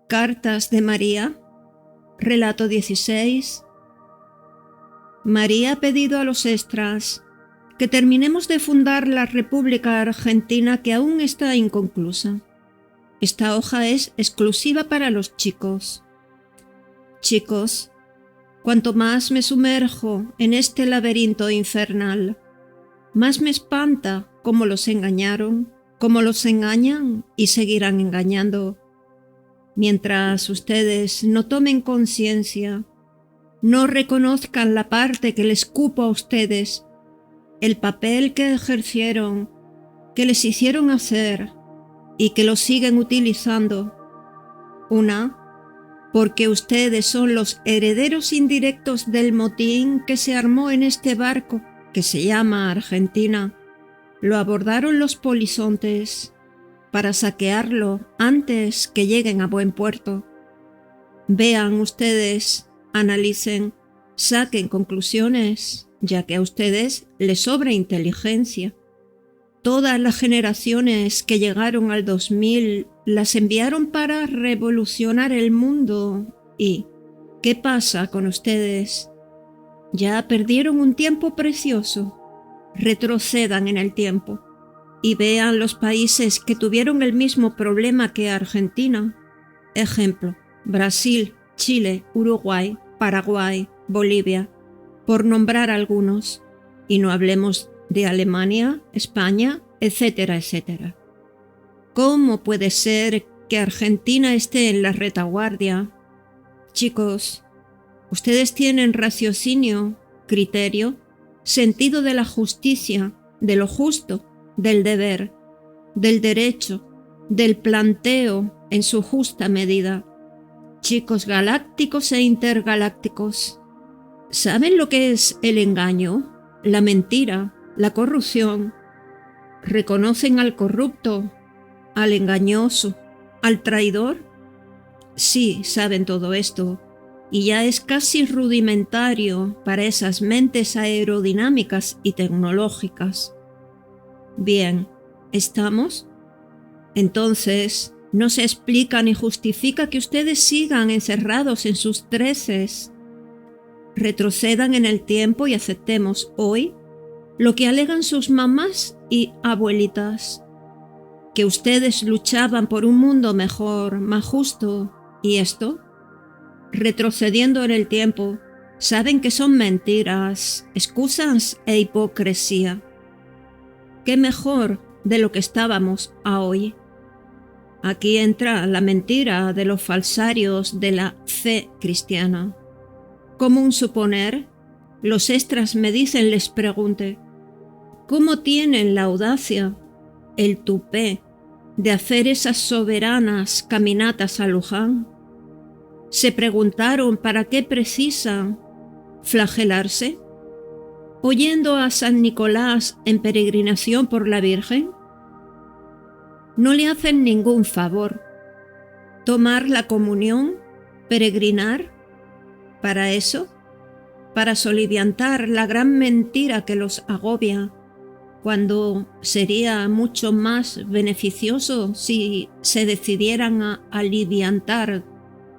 Cartas de María, relato 16. María ha pedido a los extras que terminemos de fundar la República Argentina, que aún está inconclusa. Esta hoja es exclusiva para los chicos. Chicos, cuanto más me sumerjo en este laberinto infernal, más me espanta cómo los engañaron, cómo los engañan y seguirán engañando. Mientras ustedes no tomen conciencia, no reconozcan la parte que les cupo a ustedes, el papel que ejercieron, que les hicieron hacer y que lo siguen utilizando. Una, porque ustedes son los herederos indirectos del motín que se armó en este barco que se llama Argentina. Lo abordaron los polizontes para saquearlo antes que lleguen a buen puerto. Vean ustedes, analicen, saquen conclusiones, ya que a ustedes les sobra inteligencia. Todas las generaciones que llegaron al 2000 las enviaron para revolucionar el mundo. ¿Y qué pasa con ustedes? Ya perdieron un tiempo precioso. Retrocedan en el tiempo y vean los países que tuvieron el mismo problema que Argentina. Ejemplo, Brasil, Chile, Uruguay, Paraguay, Bolivia, por nombrar algunos. Y no hablemos de Alemania, España, etcétera, etcétera. ¿Cómo puede ser que Argentina esté en la retaguardia? Chicos, ustedes tienen raciocinio, criterio, sentido de la justicia, de lo justo, del deber, del derecho, del planteo en su justa medida. Chicos galácticos e intergalácticos, ¿saben lo que es el engaño, la mentira, la corrupción? ¿Reconocen al corrupto, al engañoso, al traidor? Sí, saben todo esto, y ya es casi rudimentario para esas mentes aerodinámicas y tecnológicas. Bien, ¿estamos? Entonces, no se explica ni justifica que ustedes sigan encerrados en sus treces. Retrocedan en el tiempo y aceptemos hoy lo que alegan sus mamás y abuelitas, que ustedes luchaban por un mundo mejor, más justo, y esto, retrocediendo en el tiempo, saben que son mentiras, excusas e hipocresía. ¿Qué mejor de lo que estábamos a hoy? Aquí entra la mentira de los falsarios de la fe cristiana. Común suponer, los extras me dicen les pregunte, ¿cómo tienen la audacia, el tupé, de hacer esas soberanas caminatas a Luján? ¿Se preguntaron para qué precisan flagelarse? ¿Oyendo a San Nicolás en peregrinación por la Virgen? No le hacen ningún favor. ¿Tomar la comunión? ¿Peregrinar? ¿Para eso? Para soliviantar la gran mentira que los agobia, cuando sería mucho más beneficioso si se decidieran a aliviantar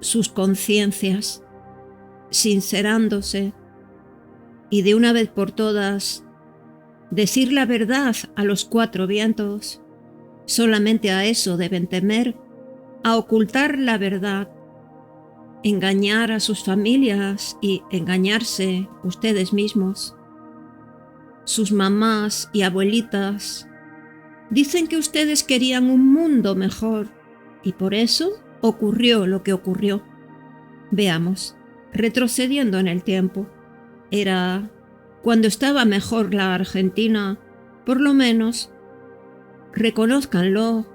sus conciencias, sincerándose, y de una vez por todas decir la verdad a los cuatro vientos. Solamente a eso deben temer, a ocultar la verdad, engañar a sus familias y engañarse ustedes mismos. Sus mamás y abuelitas dicen que ustedes querían un mundo mejor y por eso ocurrió lo que ocurrió. Veamos, retrocediendo en el tiempo. Era cuando estaba mejor la Argentina, por lo menos. Reconózcanlo.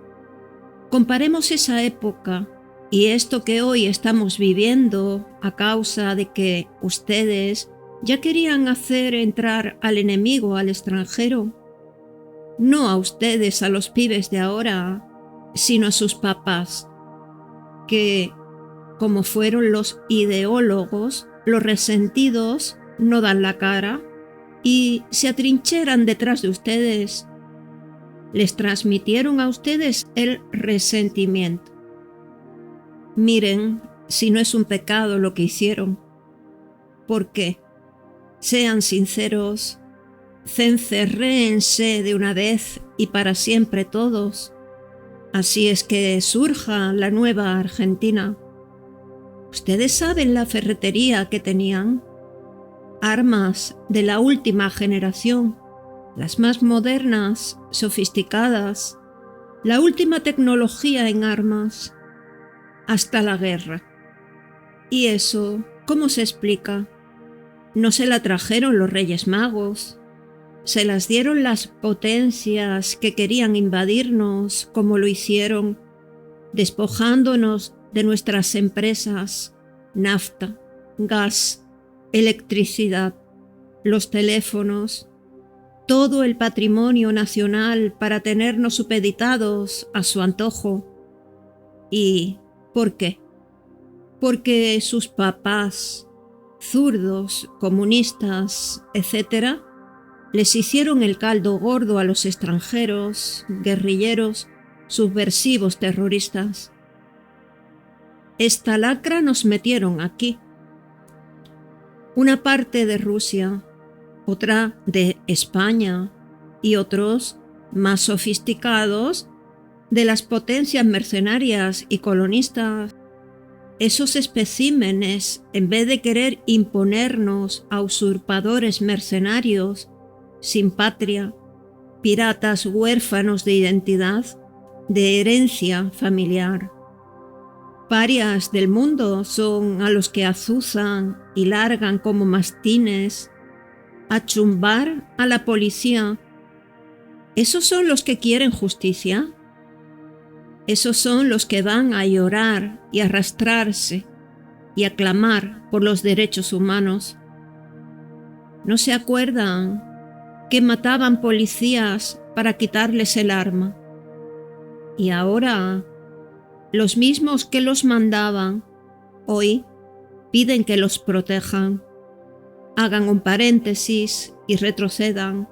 Comparemos esa época y esto que hoy estamos viviendo a causa de que ustedes ya querían hacer entrar al enemigo al extranjero. No a ustedes, a los pibes de ahora, sino a sus papás, que, como fueron los ideólogos, los resentidos, no dan la cara y se atrincheran detrás de ustedes. Les transmitieron a ustedes el resentimiento. Miren si no es un pecado lo que hicieron. ¿Por qué? Sean sinceros, cencerréense de una vez y para siempre todos. Así es que surja la nueva Argentina. ¿Ustedes saben la ferretería que tenían? Armas de la última generación, las más modernas, sofisticadas, la última tecnología en armas, hasta la guerra. ¿Y eso cómo se explica? No se la trajeron los Reyes Magos, se las dieron las potencias que querían invadirnos, como lo hicieron, despojándonos de nuestras empresas, nafta, gas, electricidad, los teléfonos, todo el patrimonio nacional para tenernos supeditados a su antojo. ¿Y por qué? Porque sus papás, zurdos, comunistas, etc., les hicieron el caldo gordo a los extranjeros, guerrilleros, subversivos terroristas. Esta lacra nos metieron aquí. Una parte de Rusia, otra de España y otros, más sofisticados, de las potencias mercenarias y colonistas. Esos especímenes, en vez de querer imponernos a usurpadores mercenarios, sin patria, piratas huérfanos de identidad, de herencia familiar. Parias del mundo son a los que azuzan y largan como mastines a chumbar a la policía. ¿Esos son los que quieren justicia? Esos son los que van a llorar y arrastrarse y a clamar por los derechos humanos. ¿No se acuerdan que mataban policías para quitarles el arma? Y ahora, los mismos que los mandaban, hoy piden que los protejan. Hagan un paréntesis y retrocedan.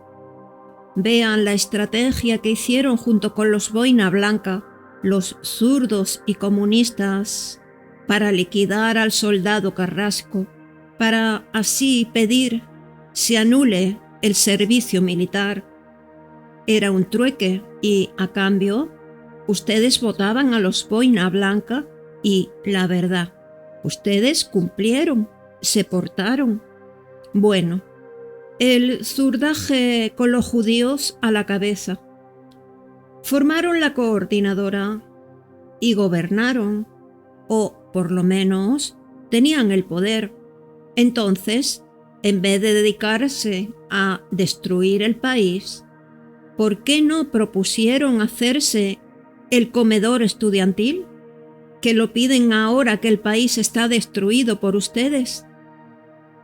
Vean la estrategia que hicieron junto con los Boina Blanca, los zurdos y comunistas, para liquidar al soldado Carrasco, para así pedir se anule el servicio militar. Era un trueque y, a cambio, ustedes votaban a los Boina Blanca y, la verdad, ustedes cumplieron, se portaron. Bueno, el zurdaje con los judíos a la cabeza. Formaron la coordinadora y gobernaron, o por lo menos tenían el poder. Entonces, en vez de dedicarse a destruir el país, ¿por qué no propusieron hacerse el comedor estudiantil? ¿Que lo piden ahora que el país está destruido por ustedes?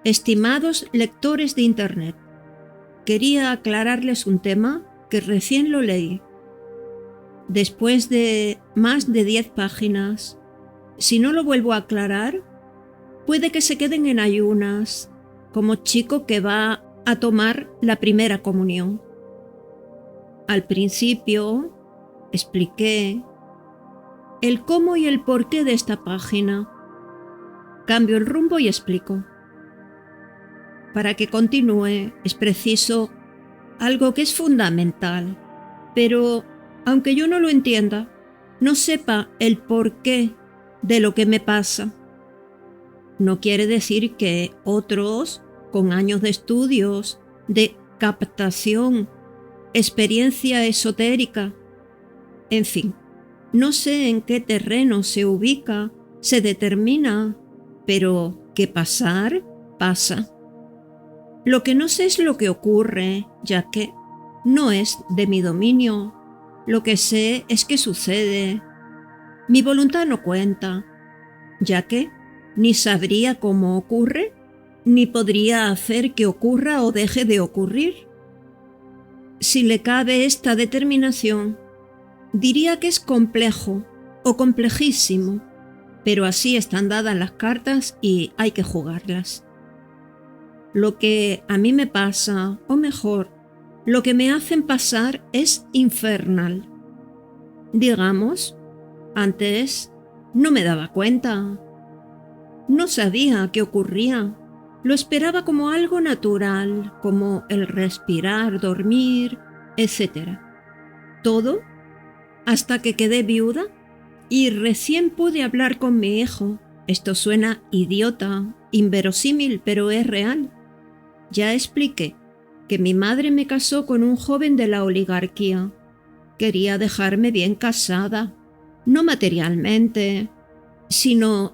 Estimados lectores de Internet, quería aclararles un tema que recién lo leí. Después de más de 10 páginas, si no lo vuelvo a aclarar, puede que se queden en ayunas, como chico que va a tomar la primera comunión. Al principio, expliqué el cómo y el porqué de esta página. Cambio el rumbo y explico. Para que continúe es preciso algo que es fundamental, pero aunque yo no lo entienda, no sepa el porqué de lo que me pasa, no quiere decir que otros, con años de estudios, de captación, experiencia esotérica, en fin, no sé en qué terreno se ubica, se determina, pero que pasar, pasa. Lo que no sé es lo que ocurre, ya que no es de mi dominio. Lo que sé es que sucede. Mi voluntad no cuenta, ya que ni sabría cómo ocurre, ni podría hacer que ocurra o deje de ocurrir. Si le cabe esta determinación, diría que es complejo o complejísimo, pero así están dadas las cartas y hay que jugarlas. Lo que a mí me pasa, o mejor, lo que me hacen pasar es infernal. Digamos, antes No me daba cuenta. No sabía qué ocurría. Lo esperaba como algo natural, como el respirar, dormir, etc. Todo hasta que quedé viuda y recién pude hablar con mi hijo. Esto suena idiota, inverosímil, pero es real. Ya expliqué que mi madre me casó con un joven de la oligarquía. Quería dejarme bien casada, no materialmente, sino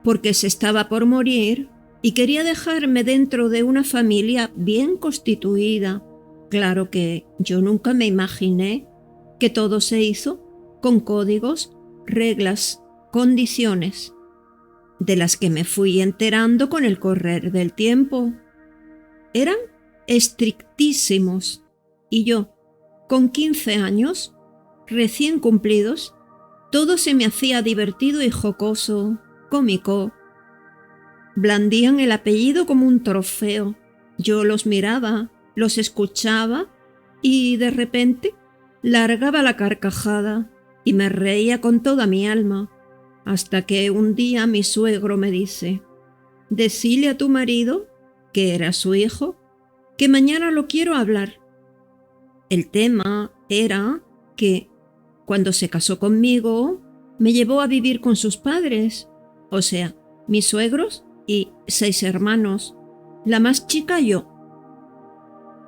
porque se estaba por morir y quería dejarme dentro de una familia bien constituida. Claro que yo nunca me imaginé que todo se hizo con códigos, reglas, condiciones, de las que me fui enterando con el correr del tiempo. Eran estrictísimos y yo, con 15 años, recién cumplidos, todo se me hacía divertido y jocoso, cómico. Blandían el apellido como un trofeo. Yo los miraba, los escuchaba y de repente largaba la carcajada y me reía con toda mi alma, hasta que un día mi suegro me dice: «Decile a tu marido, que era su hijo, que mañana lo quiero hablar». El tema era que, cuando se casó conmigo, me llevó a vivir con sus padres, o sea, mis suegros y 6 hermanos, la más chica yo.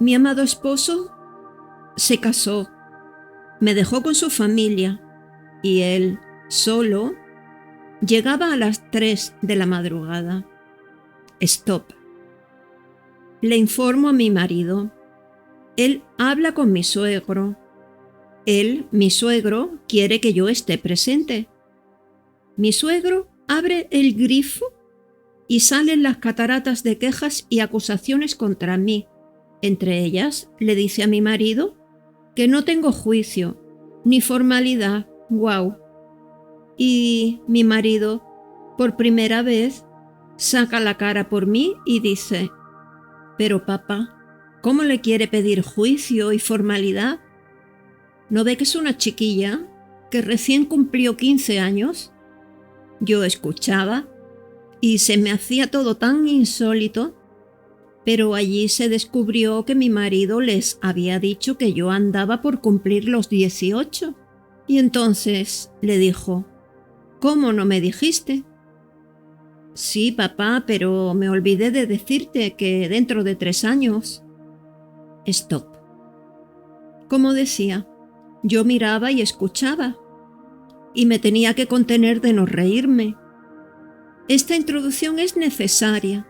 Mi amado esposo se casó, me dejó con su familia y él, solo, llegaba a las 3 de la madrugada. Stop. Le informo a mi marido. Él habla con mi suegro. Él, mi suegro, quiere que yo esté presente. Mi suegro abre el grifo y salen las cataratas de quejas y acusaciones contra mí. Entre ellas, le dice a mi marido que no tengo juicio, ni formalidad, guau. Y mi marido, por primera vez, saca la cara por mí y dice: «Pero papá, ¿cómo le quiere pedir juicio y formalidad? ¿No ve que es una chiquilla que recién cumplió 15 años?» Yo escuchaba y se me hacía todo tan insólito, pero allí se descubrió que mi marido les había dicho que yo andaba por cumplir los 18. Y entonces le dijo: «¿Cómo no me dijiste?» «Sí, papá, pero me olvidé de decirte que dentro de 3 años». Stop. Como decía, yo miraba y escuchaba, y me tenía que contener de no reírme. Esta introducción es necesaria.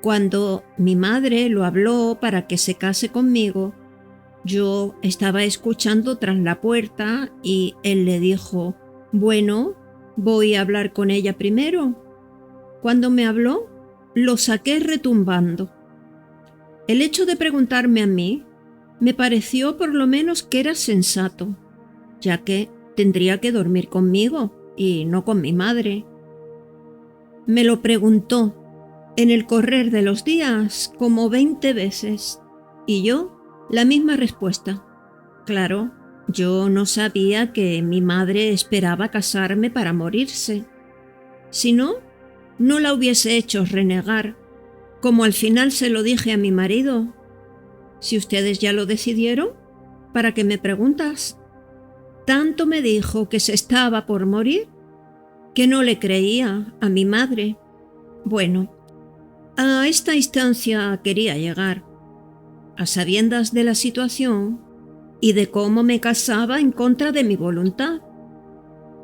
Cuando mi madre lo habló para que se case conmigo, yo estaba escuchando tras la puerta y él le dijo: «Bueno, voy a hablar con ella primero». Cuando me habló, lo saqué retumbando. El hecho de preguntarme a mí me pareció por lo menos que era sensato, ya que tendría que dormir conmigo y no con mi madre. Me lo preguntó en el correr de los días como 20 veces y yo la misma respuesta. Claro, yo no sabía que mi madre esperaba casarme para morirse. Si no, no la hubiese hecho renegar, como al final se lo dije a mi marido. «Si ustedes ya lo decidieron, ¿para qué me preguntas?» Tanto me dijo que se estaba por morir que no le creía a mi madre. Bueno, a esta instancia quería llegar, a sabiendas de la situación y de cómo me casaba en contra de mi voluntad.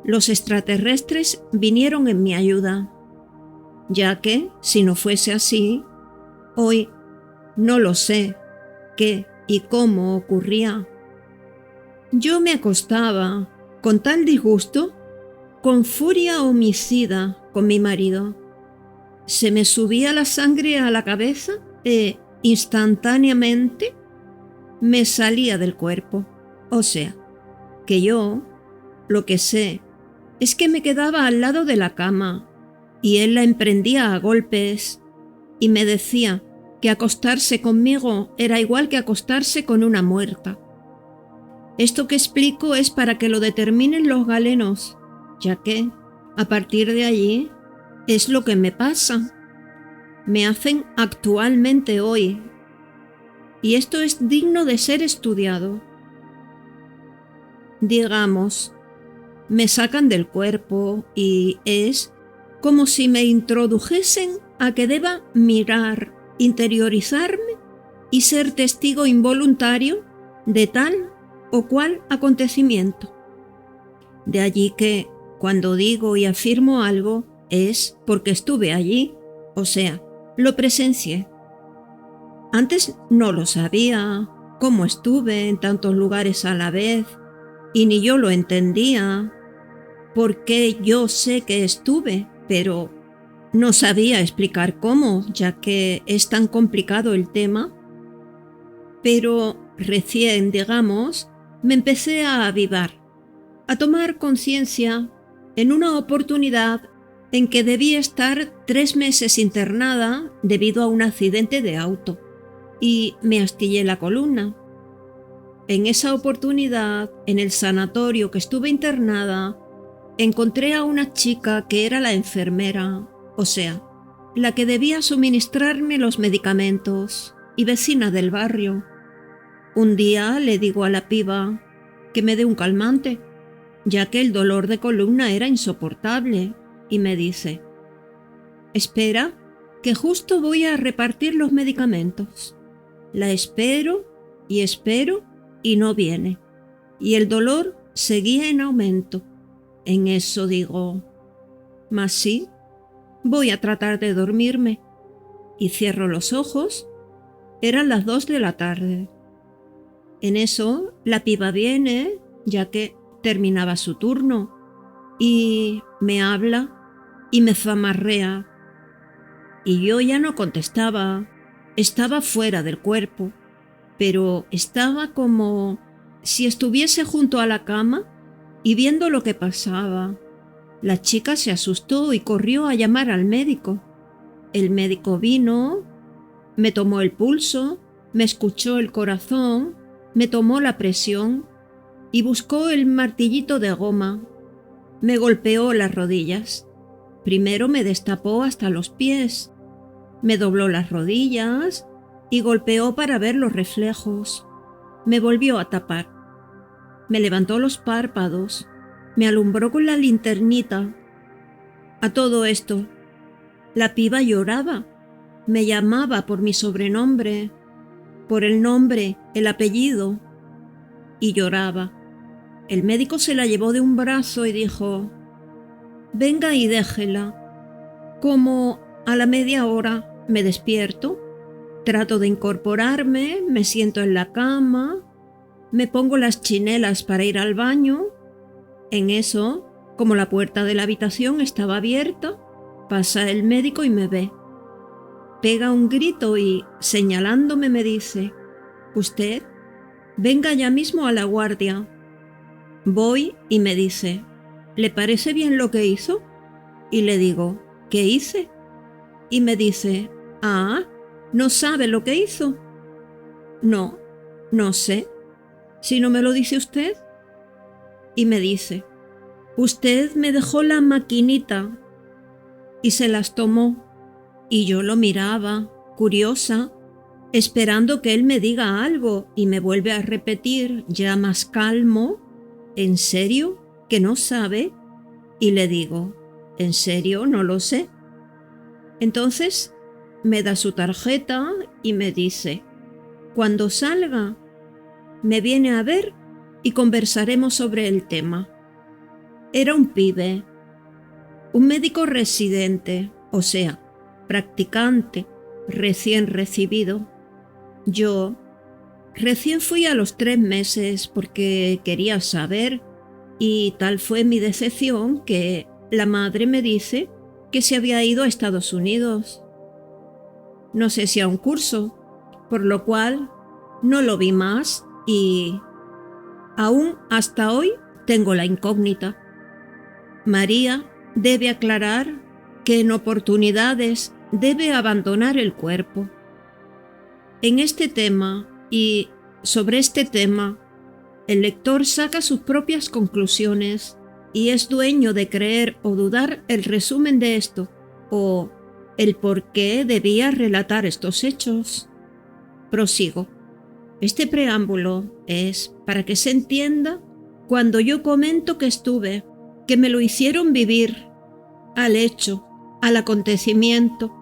Los extraterrestres vinieron en mi ayuda, ya que, si no fuese así, hoy no lo sé qué y cómo ocurría. Yo me acostaba con tal disgusto, con furia homicida con mi marido. Se me subía la sangre a la cabeza e instantáneamente me salía del cuerpo. O sea, que yo, lo que sé, es que me quedaba al lado de la cama y él la emprendía a golpes y me decía que acostarse conmigo era igual que acostarse con una muerta. Esto que explico es para que lo determinen los galenos, ya que, A partir de allí es lo que me pasa. Me hacen actualmente hoy. Y esto es digno de ser estudiado. Digamos, me sacan del cuerpo y es como si me introdujesen a que deba mirar, interiorizarme y ser testigo involuntario de tal o cual acontecimiento. De allí que, cuando digo y afirmo algo, es porque estuve allí, o sea, lo presencié. Antes no lo sabía, cómo estuve en tantos lugares a la vez, y ni yo lo entendía, porque yo sé que estuve, pero no sabía explicar cómo, ya que es tan complicado el tema. Pero recién, digamos, me empecé a avivar, a tomar conciencia en una oportunidad en que debí estar 3 meses internada debido a un accidente de auto y me astillé la columna. En esa oportunidad, en el sanatorio que estuve internada, encontré a una chica que era la enfermera, o sea, la que debía suministrarme los medicamentos y vecina del barrio. Un día le digo a la piba que me dé un calmante, ya que el dolor de columna era insoportable, y me dice: «Espera, que justo voy a repartir los medicamentos». La espero y no viene, y el dolor seguía en aumento. En eso digo: «Mas sí, voy a tratar de dormirme», y cierro los ojos. Eran las 2 de la tarde. En eso la piba viene, ya que terminaba su turno, y me habla y me zamarrea. Y yo ya no contestaba, estaba fuera del cuerpo, pero estaba como si estuviese junto a la cama y viendo lo que pasaba. La chica se asustó y corrió a llamar al médico. El médico vino, me tomó el pulso, me escuchó el corazón, me tomó la presión y buscó el martillito de goma. Me golpeó las rodillas. Primero me destapó hasta los pies, me dobló las rodillas y golpeó para ver los reflejos. Me volvió a tapar. Me levantó los párpados, me alumbró con la linternita. A todo esto, la piba lloraba, me llamaba por mi sobrenombre, por el nombre, el apellido, y lloraba. El médico se la llevó de un brazo y dijo: «Venga y déjela». Como a la media hora me despierto, trato de incorporarme, me siento en la cama, me pongo las chinelas para ir al baño. En eso, como la puerta de la habitación estaba abierta, pasa el médico y me ve. Pega un grito y, señalándome, me dice: «Usted, venga ya mismo a la guardia». Voy y me dice: «¿Le parece bien lo que hizo?». Y le digo: «¿Qué hice?». Y me dice: «Ah, ¿no sabe lo que hizo?». «No, no sé. Si no me lo dice usted». Y me dice: «Usted me dejó la maquinita», y se las tomó. Y yo lo miraba, curiosa, esperando que él me diga algo, y me vuelve a repetir, ya más calmo: «¿En serio? ¿Que no sabe?». Y le digo: «¿En serio? No lo sé». Entonces me da su tarjeta y me dice: «Cuando salga, me viene a ver y conversaremos sobre el tema». Era un pibe, un médico residente, o sea, practicante, recién recibido. Yo recién fui a los 3 meses porque quería saber, y tal fue mi decepción que la madre me dice que se había ido a Estados Unidos. No sé si a un curso, por lo cual no lo vi más y aún hasta hoy tengo la incógnita. María debe aclarar que en oportunidades debe abandonar el cuerpo. En este tema y sobre este tema, el lector saca sus propias conclusiones y es dueño de creer o dudar el resumen de esto, o el por qué debía relatar estos hechos. Prosigo. Este preámbulo es para que se entienda cuando yo comento que estuve, que me lo hicieron vivir, al hecho, al acontecimiento,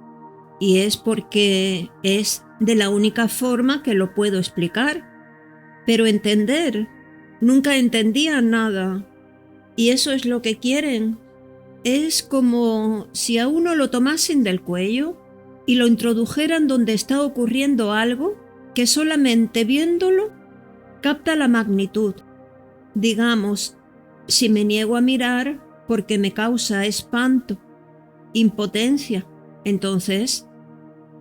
y es porque es de la única forma que lo puedo explicar. Pero entender, nunca entendía nada, y eso es lo que quieren. Es como si a uno lo tomasen del cuello y lo introdujeran donde está ocurriendo algo que solamente viéndolo capta la magnitud. Digamos, si me niego a mirar porque me causa espanto, impotencia, entonces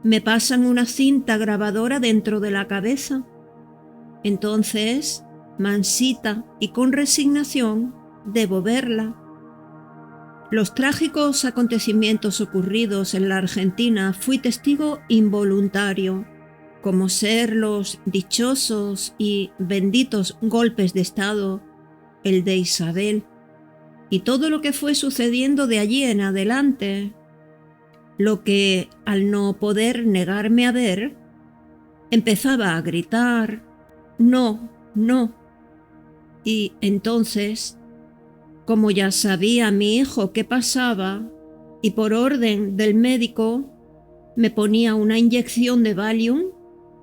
me pasan una cinta grabadora dentro de la cabeza. Entonces, mansita y con resignación, debo verla. Los trágicos acontecimientos ocurridos en la Argentina fui testigo involuntario, como ser los dichosos y benditos golpes de Estado, el de Isabel, y todo lo que fue sucediendo de allí en adelante, lo que, al no poder negarme a ver, empezaba a gritar, no, no. Y entonces, como ya sabía mi hijo qué pasaba, y por orden del médico, me ponía una inyección de Valium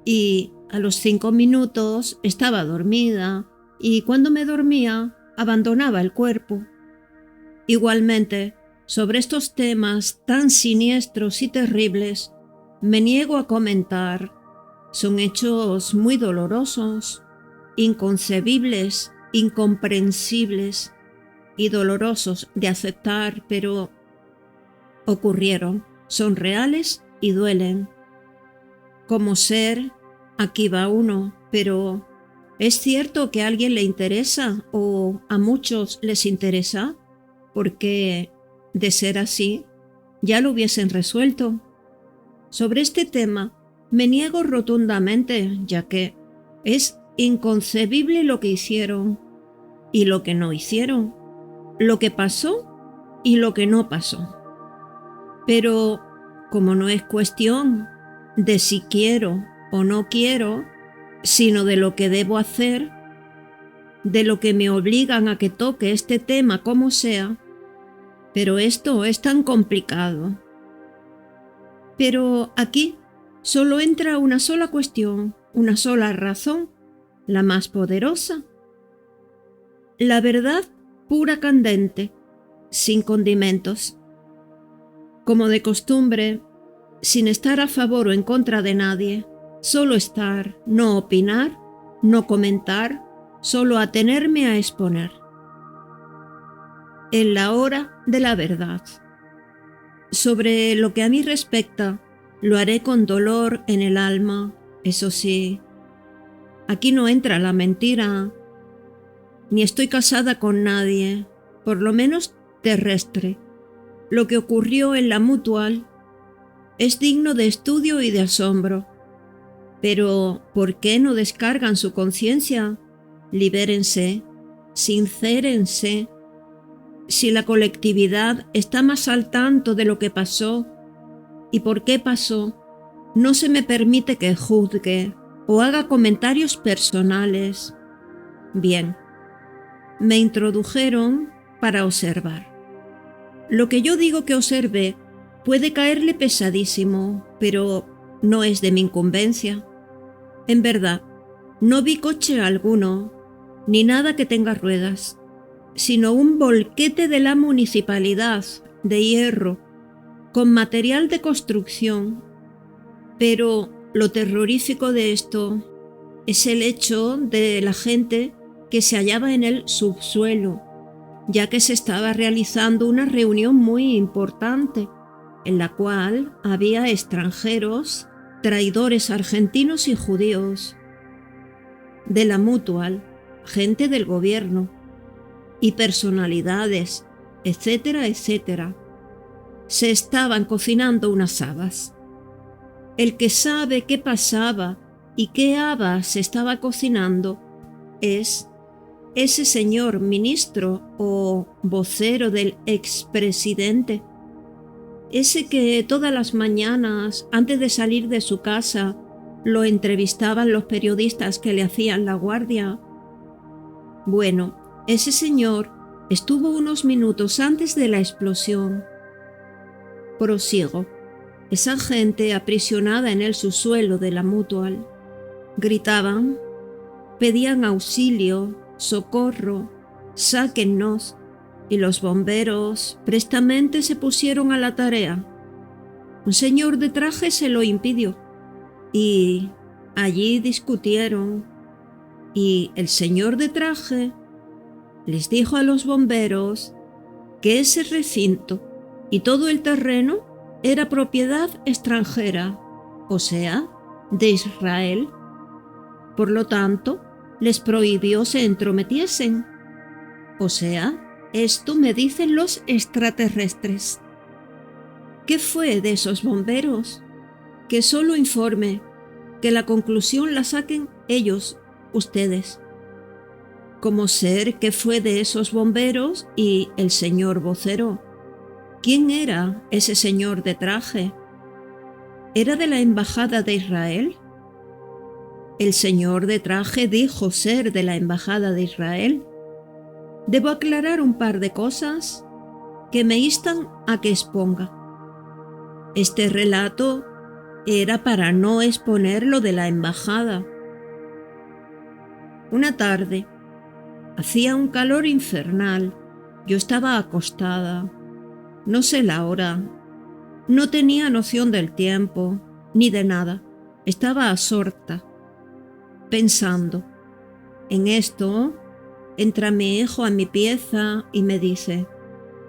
y a los 5 minutos estaba dormida, y cuando me dormía abandonaba el cuerpo. Igualmente, sobre estos temas tan siniestros y terribles, me niego a comentar. Son hechos muy dolorosos, inconcebibles, incomprensibles y dolorosos de aceptar, pero ocurrieron, son reales y duelen. Como ser, aquí va uno, pero ¿es cierto que a alguien le interesa o a muchos les interesa? Porque, de ser así, ya lo hubiesen resuelto. Sobre este tema me niego rotundamente, ya que es inconcebible lo que hicieron y lo que no hicieron, lo que pasó y lo que no pasó. Pero, como no es cuestión de si quiero o no quiero, sino de lo que debo hacer, de lo que me obligan a que toque este tema como sea, pero esto es tan complicado. Pero aquí solo entra una sola cuestión, una sola razón, la más poderosa. La verdad pura candente, sin condimentos. Como de costumbre, sin estar a favor o en contra de nadie, solo estar, no opinar, no comentar, solo atenerme a exponer. En la hora de la verdad. Sobre lo que a mí respecta, lo haré con dolor en el alma, eso sí. Aquí no entra la mentira, ni estoy casada con nadie, por lo menos terrestre. Lo que ocurrió en la Mutual es digno de estudio y de asombro. Pero, ¿por qué no descargan su conciencia? Libérense, sincérense. Si la colectividad está más al tanto de lo que pasó y por qué pasó, no se me permite que juzgue o haga comentarios personales. Bien, me introdujeron para observar. Lo que yo digo que observé puede caerle pesadísimo, pero no es de mi incumbencia. En verdad, no vi coche alguno, ni nada que tenga ruedas, sino un volquete de la municipalidad, de hierro, con material de construcción. Pero lo terrorífico de esto es el hecho de la gente que se hallaba en el subsuelo, ya que se estaba realizando una reunión muy importante, en la cual había extranjeros, traidores argentinos y judíos, de la Mutual, gente del gobierno, y personalidades, etcétera, etcétera. Se estaban cocinando unas habas. El que sabe qué pasaba y qué habas se estaba cocinando es ese señor ministro o vocero del expresidente, ese que todas las mañanas, antes de salir de su casa, lo entrevistaban los periodistas que le hacían la guardia. Bueno, ese señor estuvo unos minutos antes de la explosión. Prosigo. Esa gente aprisionada en el subsuelo de la Mutual. Gritaban, pedían auxilio, socorro, sáquennos, y los bomberos prestamente se pusieron a la tarea. Un señor de traje se lo impidió, y allí discutieron, y el señor de traje les dijo a los bomberos que ese recinto y todo el terreno era propiedad extranjera, o sea, de Israel. Por lo tanto, les prohibió se entrometiesen. O sea, esto me dicen los extraterrestres. ¿Qué fue de esos bomberos? Que solo informe, que la conclusión la saquen ellos, ustedes. ¿Cómo ser qué fue de esos bomberos y el señor vocero? ¿Quién era ese señor de traje? ¿Era de la embajada de Israel? El señor de traje dijo ser de la embajada de Israel. Debo aclarar un par de cosas que me instan a que exponga. Este relato era para no exponer lo de la embajada. Una tarde, hacía un calor infernal. Yo estaba acostada. No sé la hora. No tenía noción del tiempo, ni de nada. Estaba absorta, pensando. En esto, entra mi hijo a mi pieza y me dice,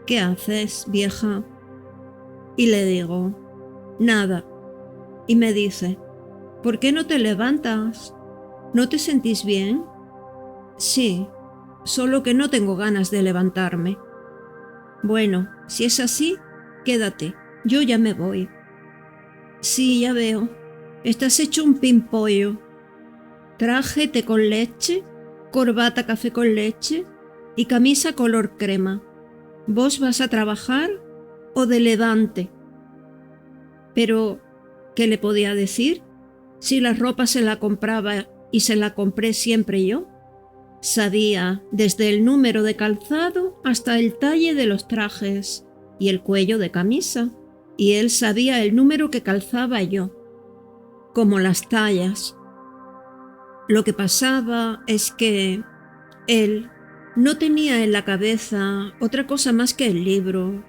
¿qué haces, vieja? Y le digo, nada. Y me dice, ¿por qué no te levantas? ¿No te sentís bien? Sí, solo que no tengo ganas de levantarme. Bueno, si es así, quédate, yo ya me voy. Sí, ya veo, estás hecho un pimpollo. Traje té con leche, corbata café con leche y camisa color crema. ¿Vos vas a trabajar o de levante? Pero, ¿qué le podía decir? Si la ropa se la compraba y se la compré siempre yo. Sabía desde el número de calzado hasta el talle de los trajes y el cuello de camisa, y él sabía el número que calzaba yo, como las tallas. Lo que pasaba es que él no tenía en la cabeza otra cosa más que el libro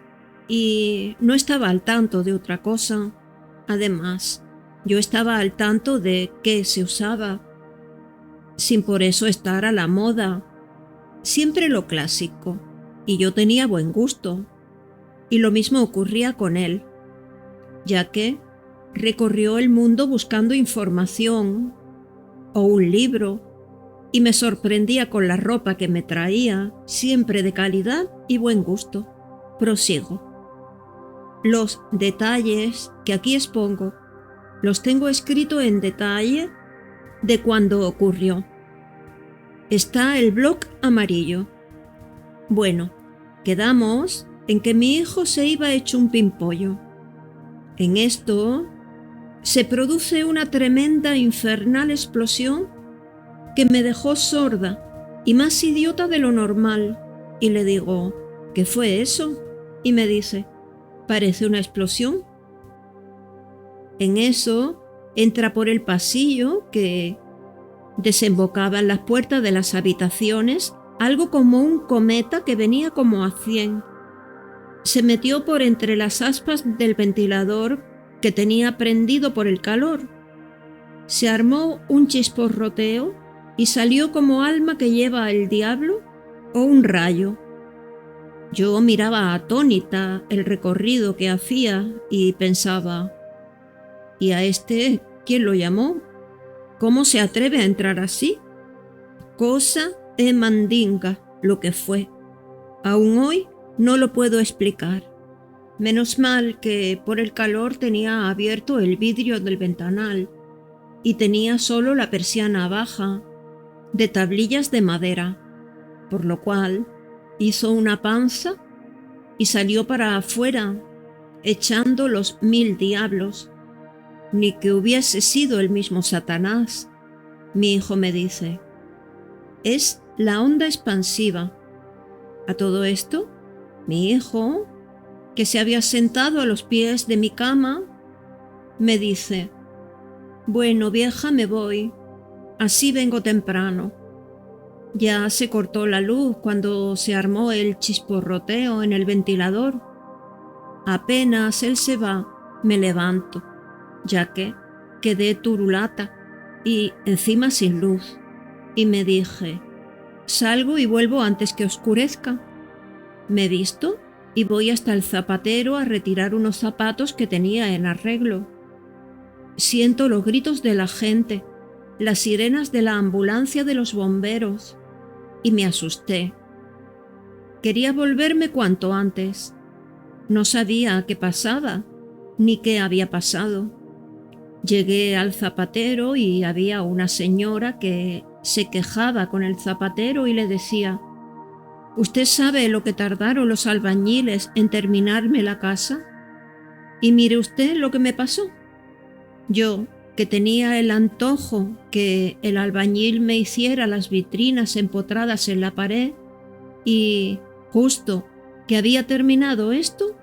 y no estaba al tanto de otra cosa. Además, yo estaba al tanto de qué se usaba, sin por eso estar a la moda. Siempre lo clásico, y yo tenía buen gusto. Y lo mismo ocurría con él, ya que recorrió el mundo buscando información o un libro, y me sorprendía con la ropa que me traía, siempre de calidad y buen gusto. Prosigo. Los detalles que aquí expongo los tengo escrito en detalle de cuando ocurrió. Está el blog amarillo. Bueno, quedamos en que mi hijo se iba hecho un pimpollo. En esto se produce una tremenda infernal explosión que me dejó sorda y más idiota de lo normal. Y le digo, ¿qué fue eso? Y me dice, parece una explosión. En eso entra por el pasillo que desembocaba en las puertas de las habitaciones algo como un cometa que venía como a 100. Se metió por entre las aspas del ventilador que tenía prendido por el calor. Se armó un chisporroteo y salió como alma que lleva el diablo o un rayo. Yo miraba atónita el recorrido que hacía y pensaba, ¿y a este quién lo llamó? ¿Cómo se atreve a entrar así? Cosa mandinga lo que fue. Aún hoy no lo puedo explicar. Menos mal que por el calor tenía abierto el vidrio del ventanal y tenía solo la persiana baja, de tablillas de madera. por lo cual hizo una panza y salió para afuera, echando los 1000 diablos. Ni que hubiese sido el mismo Satanás. Mi hijo me dice, es la onda expansiva. A todo esto, mi hijo, que se había sentado a los pies de mi cama, me dice, bueno, vieja, me voy, así vengo temprano. Ya se cortó la luz cuando se armó el chisporroteo en el ventilador. Apenas él se va, me levanto, ya que quedé turulata y encima sin luz. Y me dije, salgo y vuelvo antes que oscurezca. Me visto y voy hasta el zapatero a retirar unos zapatos que tenía en arreglo. Siento los gritos de la gente, las sirenas de la ambulancia de los bomberos, y me asusté. Quería volverme cuanto antes. No sabía qué pasaba, ni qué había pasado. Llegué al zapatero y había una señora que se quejaba con el zapatero y le decía, ¿usted sabe lo que tardaron los albañiles en terminarme la casa? Y mire usted lo que me pasó. Yo, que tenía el antojo que el albañil me hiciera las vitrinas empotradas en la pared, y justo que había terminado esto,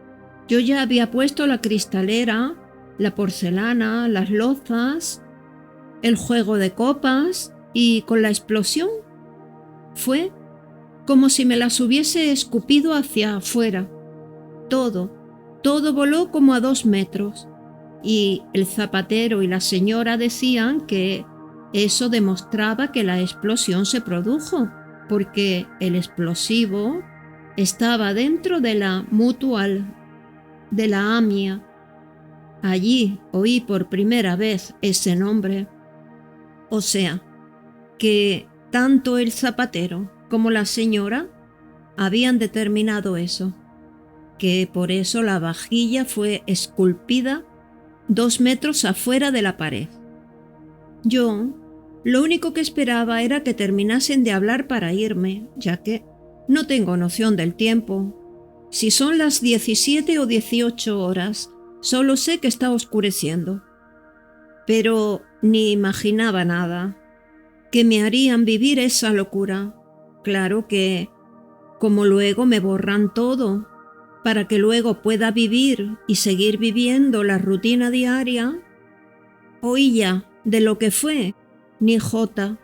yo ya había puesto la cristalera, la porcelana, las lozas, el juego de copas, y con la explosión fue como si me las hubiese escupido hacia afuera. Todo voló como a 2 metros. Y el zapatero y la señora decían que eso demostraba que la explosión se produjo, porque el explosivo estaba dentro de la Mutual, de la AMIA. Allí oí por primera vez ese nombre. O sea, que tanto el zapatero como la señora habían determinado eso, que por eso la vajilla fue esculpida 2 metros afuera de la pared. Yo, lo único que esperaba era que terminasen de hablar para irme, ya que no tengo noción del tiempo. Si son las 17 o 18 horas, solo sé que está oscureciendo. Pero ni imaginaba nada, que me harían vivir esa locura. Claro que, como luego me borran todo, para que luego pueda vivir y seguir viviendo la rutina diaria, oí ya de lo que fue, ni jota,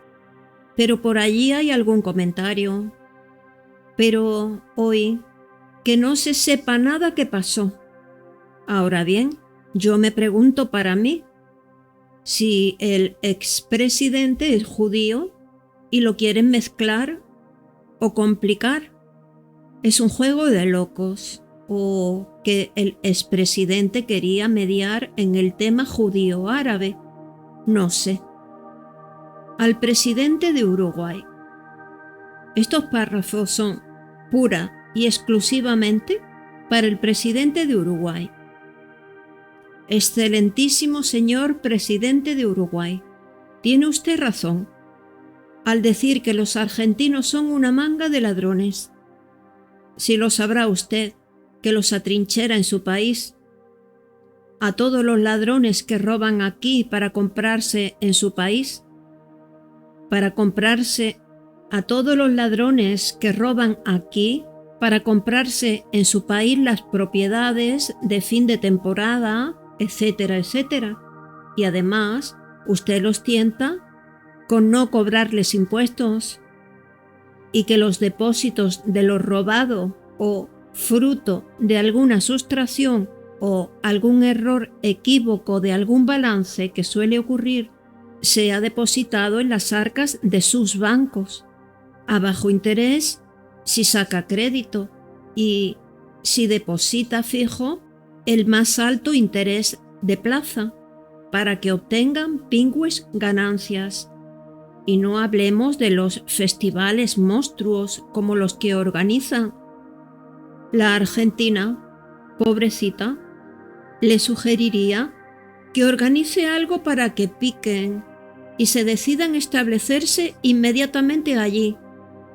pero por allí hay algún comentario. Pero hoy, que no se sepa nada que pasó. Ahora bien, yo me pregunto para mí, si el expresidente es judío y lo quieren mezclar o complicar, es un juego de locos. O que el expresidente quería mediar en el tema judío-árabe, no sé. Al presidente de Uruguay. Estos párrafos son pura y exclusivamente para el presidente de Uruguay. Excelentísimo señor presidente de Uruguay, tiene usted razón al decir que los argentinos son una manga de ladrones. Si lo sabrá usted, que los atrinchera en su país, a todos los ladrones que roban aquí para comprarse en su país, a todos los ladrones que roban aquí para comprarse en su país las propiedades de fin de temporada, etcétera, etcétera. Y además, usted los tienta con no cobrarles impuestos y que los depósitos de lo robado o fruto de alguna sustracción o algún error equívoco de algún balance que suele ocurrir, sea depositado en las arcas de sus bancos, a bajo interés si saca crédito y si deposita fijo el más alto interés de plaza, para que obtengan pingües ganancias. Y no hablemos de los festivales monstruos como los que organizan. La Argentina, pobrecita, le sugeriría que organice algo para que piquen y se decidan establecerse inmediatamente allí,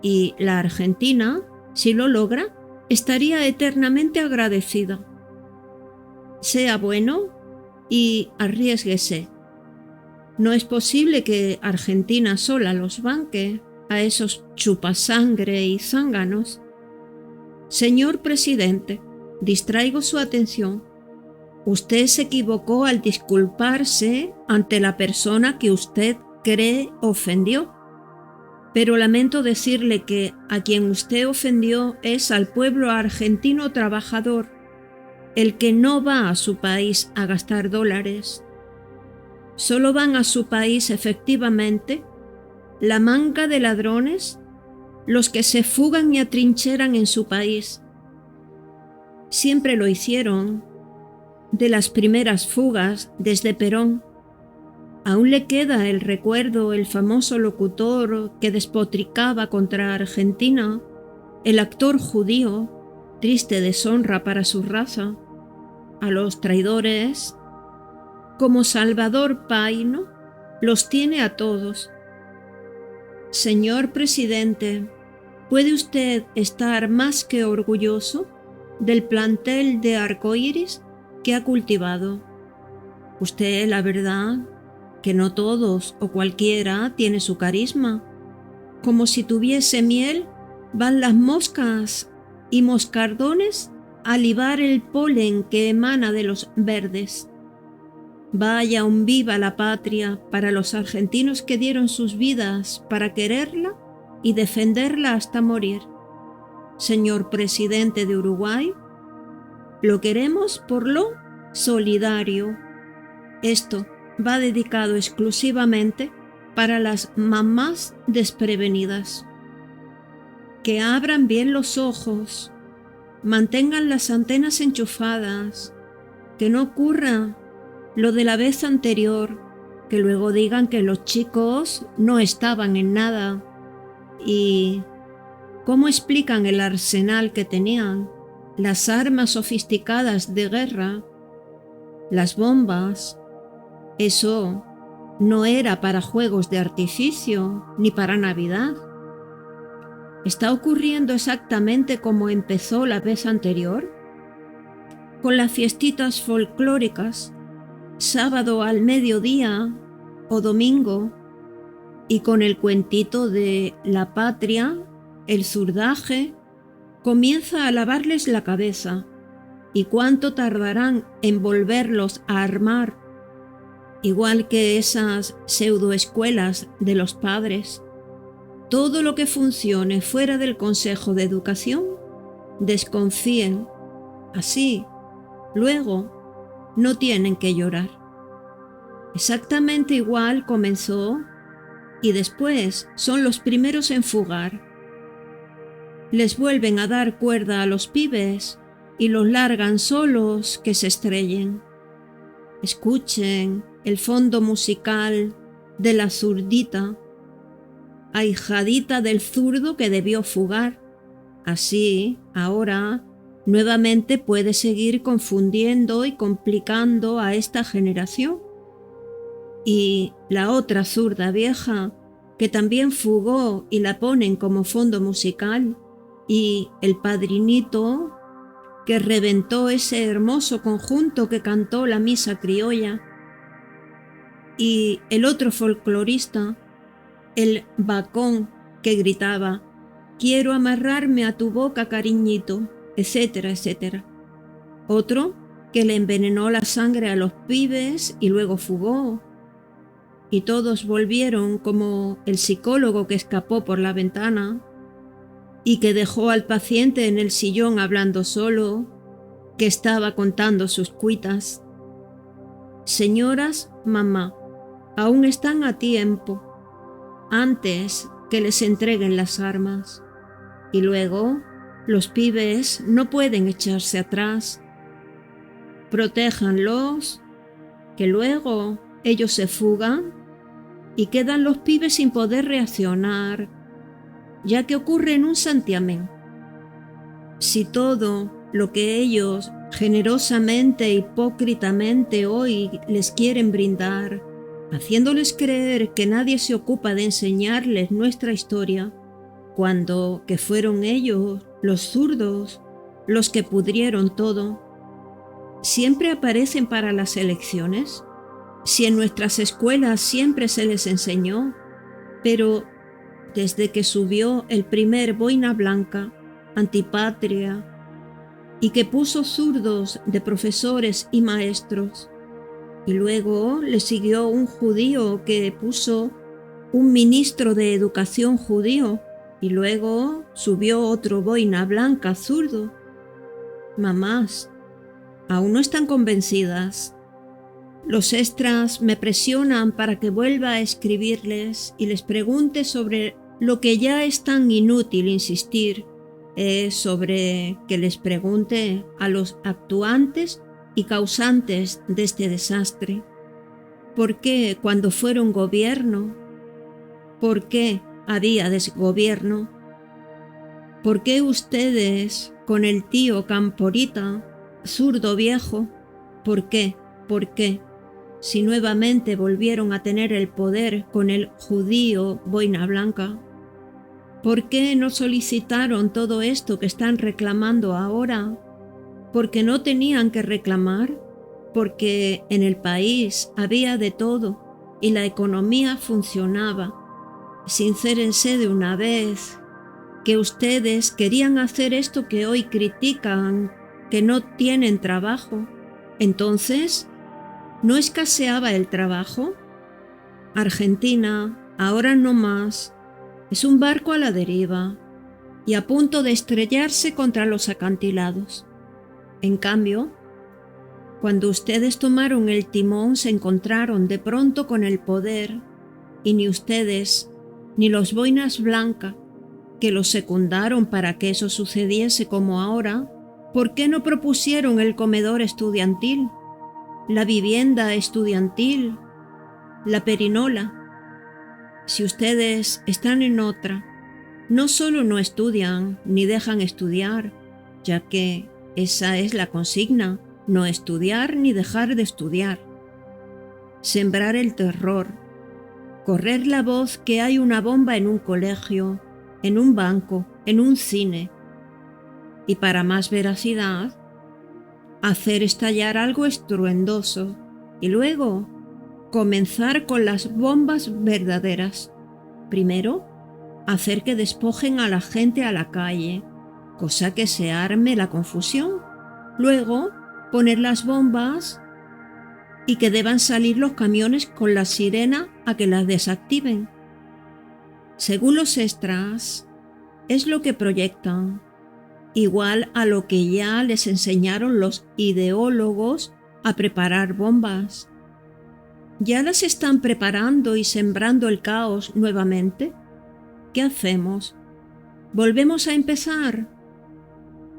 Y la Argentina, si lo logra, estaría eternamente agradecida. Sea bueno y arriésguese. No es posible que Argentina sola los banque a esos chupasangre y zánganos. Señor presidente, distraigo su atención. Usted se equivocó al disculparse ante la persona que usted cree ofendió. Pero lamento decirle que a quien usted ofendió es al pueblo argentino trabajador, el que no va a su país a gastar dólares. Solo van a su país efectivamente la manga de ladrones, los que se fugan y atrincheran en su país. Siempre lo hicieron. De las primeras fugas desde Perón, aún le queda el recuerdo el famoso locutor que despotricaba contra Argentina, el actor judío, triste deshonra para su raza, a los traidores. Como Salvador Paino, los tiene a todos. Señor presidente, ¿puede usted estar más que orgulloso del plantel de arcoíris que ha cultivado? Usted, la verdad, que no todos o cualquiera tiene su carisma. Como si tuviese miel, van las moscas y moscardones a libar el polen que emana de los verdes. Vaya un viva la patria para los argentinos que dieron sus vidas para quererla y defenderla hasta morir. Señor presidente de Uruguay, lo queremos por lo solidario. Esto va dedicado exclusivamente para las mamás desprevenidas. Que abran bien los ojos, mantengan las antenas enchufadas, que no ocurra lo de la vez anterior, que luego digan que los chicos no estaban en nada. ¿Y cómo explican el arsenal que tenían? Las armas sofisticadas de guerra, las bombas. Eso no era para juegos de artificio ni para Navidad. ¿Está ocurriendo exactamente como empezó la vez anterior? Con las fiestitas folclóricas, sábado al mediodía o domingo, y con el cuentito de la patria, el zurdaje, comienza a lavarles la cabeza. ¿Y cuánto tardarán en volverlos a armar? Igual que esas pseudoescuelas de los padres. Todo lo que funcione fuera del Consejo de Educación, desconfíen. Así, luego, no tienen que llorar. Exactamente igual comenzó y después son los primeros en fugar. Les vuelven a dar cuerda a los pibes y los largan solos que se estrellen. Escuchen el fondo musical de la zurdita, ahijadita del zurdo que debió fugar. Así, ahora, nuevamente puede seguir confundiendo y complicando a esta generación. Y la otra zurda vieja, que también fugó y la ponen como fondo musical, y el padrinito, que reventó ese hermoso conjunto que cantó la misa criolla, y el otro folclorista, el bacón, que gritaba, «Quiero amarrarme a tu boca, cariñito», etcétera, etcétera. Otro que le envenenó la sangre a los pibes y luego fugó. Y todos volvieron como el psicólogo que escapó por la ventana y que dejó al paciente en el sillón hablando solo, que estaba contando sus cuitas. Señoras, mamá, aún están a tiempo, antes que les entreguen las armas. Y luego, los pibes no pueden echarse atrás. Protéjanlos, que luego ellos se fugan y quedan los pibes sin poder reaccionar, ya que ocurre en un santiamén. Si todo lo que ellos generosamente e hipócritamente hoy les quieren brindar, haciéndoles creer que nadie se ocupa de enseñarles nuestra historia, cuando que fueron ellos, los zurdos, los que pudrieron todo, siempre aparecen para las elecciones. Si en nuestras escuelas siempre se les enseñó, pero desde que subió el primer boina blanca, antipatria, y que puso zurdos de profesores y maestros, y luego le siguió un judío que puso un ministro de educación judío, y luego subió otro boina blanca zurdo. Mamás, aún no están convencidas. Los extras me presionan para que vuelva a escribirles y les pregunte sobre lo que ya es tan inútil insistir, es sobre que les pregunte a los actuantes y causantes de este desastre. ¿Por qué cuando fueron gobierno? ¿Por qué había desgobierno? ¿Por qué ustedes con el tío Camporita, zurdo viejo? ¿Por qué? ¿Por qué? Si nuevamente volvieron a tener el poder con el judío boina blanca. ¿Por qué no solicitaron todo esto que están reclamando ahora? ¿Porque no tenían que reclamar? Porque en el país había de todo y la economía funcionaba. Sincérense de una vez que ustedes querían hacer esto que hoy critican, que no tienen trabajo. Entonces, ¿no escaseaba el trabajo? Argentina, ahora no más, es un barco a la deriva y a punto de estrellarse contra los acantilados. En cambio, cuando ustedes tomaron el timón se encontraron de pronto con el poder y ni ustedes ni los boinas blancas que los secundaron para que eso sucediese como ahora, ¿por qué no propusieron el comedor estudiantil, la vivienda estudiantil, la perinola? Si ustedes están en otra, no solo no estudian ni dejan estudiar, ya que esa es la consigna, no estudiar ni dejar de estudiar. Sembrar el terror, correr la voz que hay una bomba en un colegio, en un banco, en un cine. Y para más veracidad, hacer estallar algo estruendoso y luego comenzar con las bombas verdaderas. Primero, hacer que despojen a la gente a la calle, cosa que se arme la confusión. Luego, poner las bombas y que deban salir los camiones con la sirena a que las desactiven. Según los extras, es lo que proyectan, igual a lo que ya les enseñaron los ideólogos a preparar bombas. ¿Ya las están preparando y sembrando el caos nuevamente? ¿Qué hacemos? ¿Volvemos a empezar?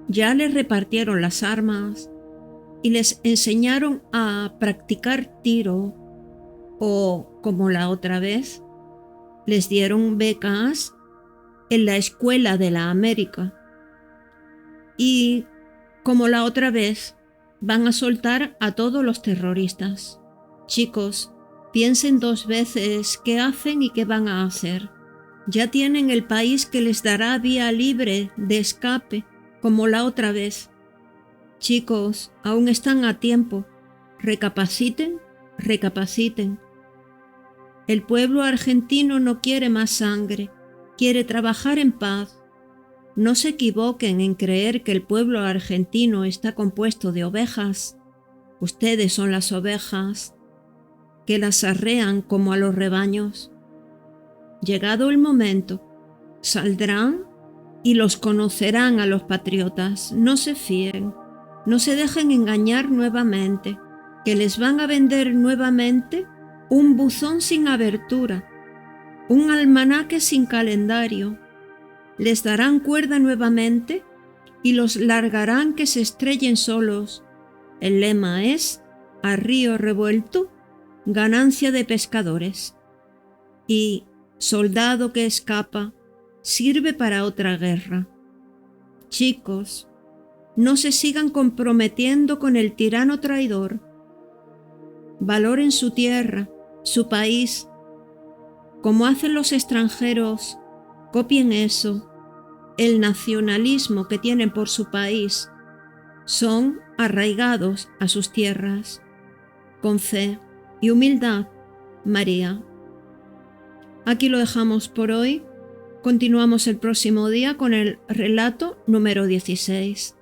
Ya les repartieron las armas y les enseñaron a practicar tiro o, como la otra vez, les dieron becas en la Escuela de la América. Y, como la otra vez, van a soltar a todos los terroristas. Chicos, piensen dos veces qué hacen y qué van a hacer. Ya tienen el país que les dará vía libre de escape, como la otra vez. Chicos, aún están a tiempo. Recapaciten, recapaciten. El pueblo argentino no quiere más sangre, quiere trabajar en paz. No se equivoquen en creer que el pueblo argentino está compuesto de ovejas. Ustedes son las ovejas, que las arrean como a los rebaños. Llegado el momento, saldrán y los conocerán a los patriotas. No se fíen, no se dejen engañar nuevamente, que les van a vender nuevamente un buzón sin abertura, un almanaque sin calendario. Les darán cuerda nuevamente y los largarán que se estrellen solos. El lema es: a río revuelto, ganancia de pescadores. Y soldado que escapa, sirve para otra guerra. Chicos, no se sigan comprometiendo con el tirano traidor. Valoren su tierra, su país, como hacen los extranjeros Copien eso, el nacionalismo que tienen por su país. Son arraigados a sus tierras. Con fe y humildad, María. Aquí lo dejamos por hoy. Continuamos el próximo día con el relato número 16.